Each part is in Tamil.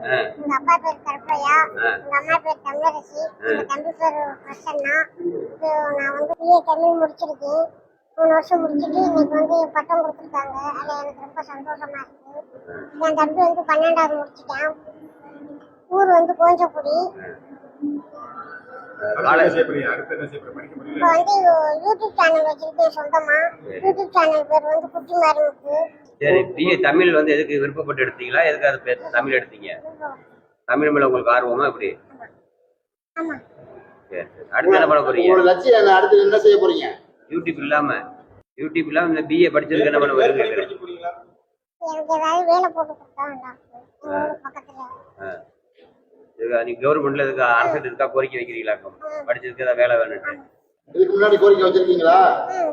எங்க அப்பா பேர் கருப்பையா, எங்க அம்மா பேர் தமிழரசி, எங்க தம்பி பேர் பிரசன்னா. இப்போ நான் வந்து பிஏ தமிழ் முடிச்சிருக்கேன். 3 வருஷம் முடிச்சுட்டு இன்னைக்கு வந்து பட்டம் கொடுத்துருக்காங்க. அது எனக்கு ரொம்ப சந்தோஷமா இருக்கு. என் தம்பி வந்து 12வது முடிச்சிட்டான். ஊர் வந்து கோஞ்சக்குடி. இப்போ வந்து யூடியூப் சேனல் வச்சிருக்கேன் சொந்தமா. யூடியூப் சேனல் பேர் வந்து குட்டி மருந்துக்கு. சரி, பிஏ தமிழ் வந்து எதுக்கு விருப்பப்பட்டு எடுத்தீங்களா? எதுக்கு அது தமிழ் எடுத்தீங்க? தமிழ் மேல உங்களுக்கு ஆர்வமா எப்படி? ஆமா. சரி, அடுத்து என்ன பண்ண போறீங்க? உங்களோட லட்சியம் என்ன? அடுத்து என்ன செய்ய போறீங்க? யூடியூப் இல்லாம இந்த பிஏ படிச்சதுக்கு என்ன பண்ண போறீங்க? எனக்கு ஏதாவது வேலை போட்டு கொடுத்தா பக்கத்துல. நீ கவர்மெண்ட்ல இதுக்கு அரசு இருக்கா கோரிக்கை வைக்கிறீங்களா? படிச்சதுக்கு ஏதாவது வேலை வேணும். இதுக்கு முன்னாடி கோரிக்கை வச்சிருக்கீங்களா?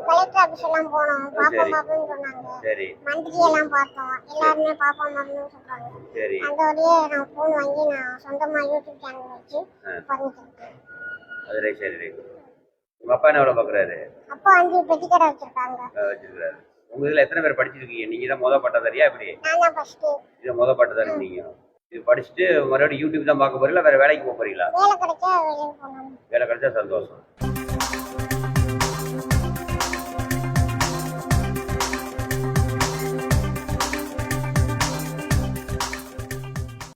கலெக்டர் ஆபீஸ் எல்லாம் போனோம், பாப்போம் பாப்போம்னு சொன்னாங்க. சரி, மந்திரி எல்லாம் பார்த்தோம், எல்லாருமே பாப்போம் பாப்போம்னு சொல்றாங்க. சரி, அந்த வழியே நான் போன் வாங்கி நான் சொந்தமா யூடியூப் சேனல் வச்சு பண்ணிட்டேன். அது ரைட். சரி ரைட். உங்க அப்பா என்ன வேலை பாக்குறாரு? அப்பா வந்து பெட்டிக்கடை வச்சிருக்காங்க. வச்சிருக்காரு. உங்க இதுல எத்தனை பேர் படிச்சிருக்கீங்க? நீங்க தான் முத பட்டதாரியா எப்படி? நான் தான் ஃபர்ஸ்ட். இது முத பட்டதாரி நீங்க. இது படிச்சுட்டு மறுபடியும் யூடியூப் தான் பார்க்க போறீங்களா? வேற வேலைக்கு போக போறீங்களா? வேலை கிடைச்சா வேலைக்கு போகணும். வேலை கிடைச்சா சந்தோஷம்.